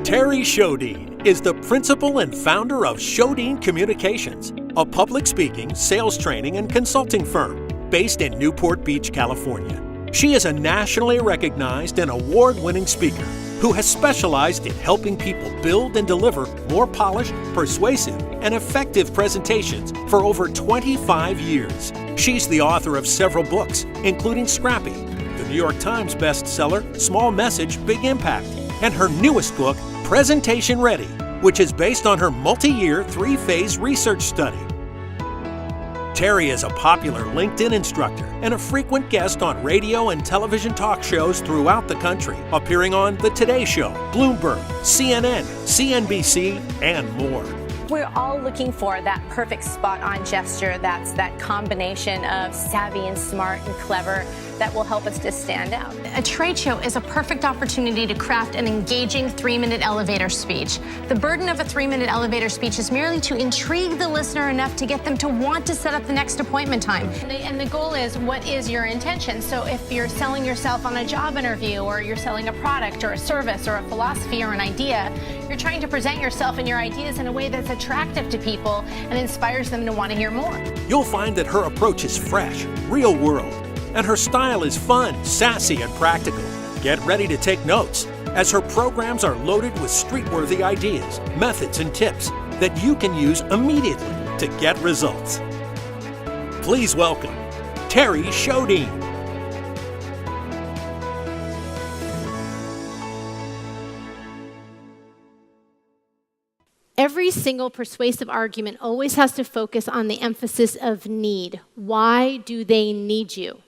Terri Sjodin is the principal and founder of Sjodin Communications, a public speaking, sales training, and consulting firm based in Newport Beach, California. She is a nationally recognized and award-winning speaker who has specialized in helping people build and deliver more polished, persuasive, and effective presentations for over 25 years. She's the author of several books, including Scrappy, the New York Times bestseller Small Message, Big Impact, and her newest book, Presentation Ready, which is based on her multi-year, three-phase research study. Terri is a popular LinkedIn instructor and a frequent guest on radio and television talk shows throughout the country, appearing on The Today Show, Bloomberg, CNN, CNBC, and more. We're all looking for that perfect spot-on gesture that's that combination of savvy and smart and clever that will help us to stand out. A trade show is a perfect opportunity to craft an engaging 3-minute elevator speech. The burden of a 3-minute elevator speech is merely to intrigue the listener enough to get them to want to set up the next appointment time. And the goal is, what is your intention? So if you're selling yourself on a job interview, or you're selling a product or a service or a philosophy or an idea, you're trying to present yourself and your ideas in a way that's attractive to people and inspires them to want to hear more. You'll find that her approach is fresh, real world, and her style is fun, sassy, and practical. Get ready to take notes, as her programs are loaded with street-worthy ideas, methods, and tips that you can use immediately to get results. Please welcome Terri Sjodin. Every single persuasive argument always has to focus on the emphasis of need. Why do they need you?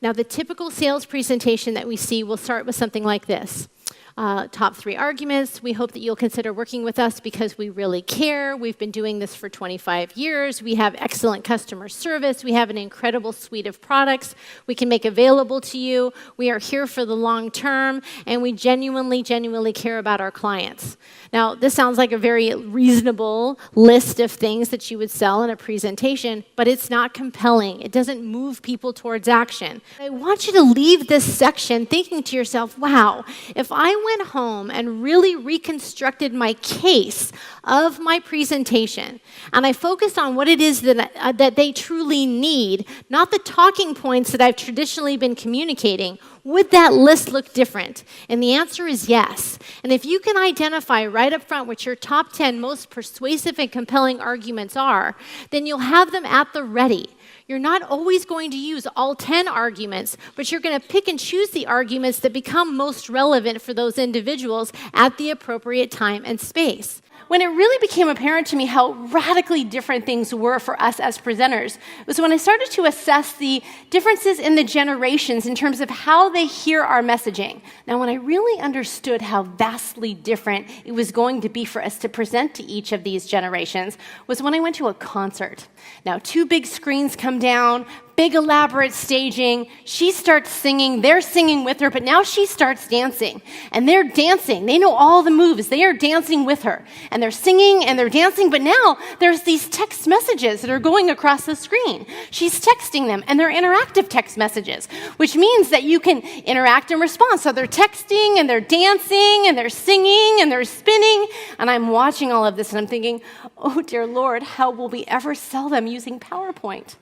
Now, the typical sales presentation that we see will start with something like this. Top 3 arguments. We hope that you'll consider working with us because we really care. We've been doing this for 25 years. We have excellent customer service. We have an incredible suite of products we can make available to you. We are here for the long term, and we genuinely care about our clients. Now, this sounds like a very reasonable list of things that you would sell in a presentation, but it's not compelling. It doesn't move people towards action. I want you to leave this section thinking to yourself, wow, if I went home and really reconstructed my case of my presentation, and I focused on what it is that they truly need, not the talking points that I've traditionally been communicating, would that list look different? And the answer is yes. And if you can identify right up front what your top 10 most persuasive and compelling arguments are, then you'll have them at the ready. You're not always going to use all 10 arguments, but you're going to pick and choose the arguments that become most relevant for those individuals at the appropriate time and space. When it really became apparent to me how radically different things were for us as presenters was when I started to assess the differences in the generations in terms of how they hear our messaging. Now, when I really understood how vastly different it was going to be for us to present to each of these generations was when I went to a concert. Now, 2 big screens come down, big elaborate staging. She starts singing, they're singing with her, but now she starts dancing. And they're dancing. They know all the moves. They are dancing with her. And they're singing and they're dancing, but now there's these text messages that are going across the screen. She's texting them, and they're interactive text messages, which means that you can interact and respond. So they're texting and they're dancing and they're singing and they're spinning. And I'm watching all of this and I'm thinking, oh dear Lord, how will we ever sell them using PowerPoint?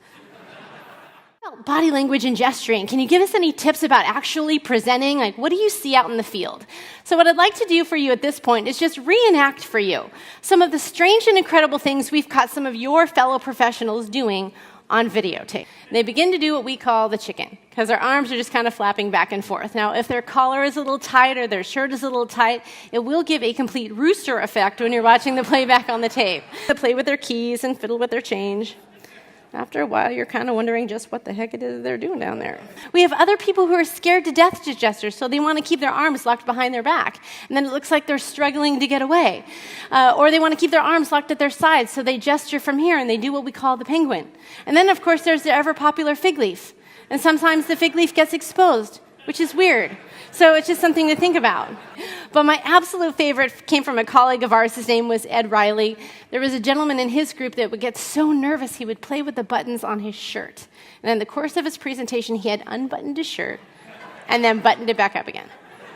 Body language and gesturing. Can you give us any tips about actually presenting? Like, what do you see out in the field? So what I'd like to do for you at this point is just reenact for you some of the strange and incredible things we've caught some of your fellow professionals doing on videotape. They begin to do what we call the chicken, because their arms are just kind of flapping back and forth. Now, if their collar is a little tight or their shirt is a little tight, it will give a complete rooster effect when you're watching the playback on the tape. They play with their keys and fiddle with their change. After a while, you're kind of wondering just what the heck it is they're doing down there. We have other people who are scared to death to gesture, so they want to keep their arms locked behind their back. And then it looks like they're struggling to get away. Or they want to keep their arms locked at their sides, so they gesture from here, and they do what we call the penguin. And then, of course, there's the ever-popular fig leaf. And sometimes the fig leaf gets exposed, which is weird. So it's just something to think about. But my absolute favorite came from a colleague of ours. His name was Ed Riley. There was a gentleman in his group that would get so nervous he would play with the buttons on his shirt. And in the course of his presentation, he had unbuttoned his shirt and then buttoned it back up again.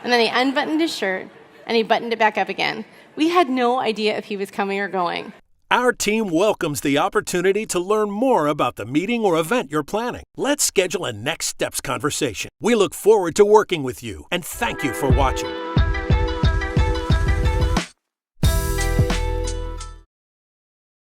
And then he unbuttoned his shirt and he buttoned it back up again. We had no idea if he was coming or going. Our team welcomes the opportunity to learn more about the meeting or event you're planning. Let's schedule a next steps conversation. We look forward to working with you, and thank you for watching.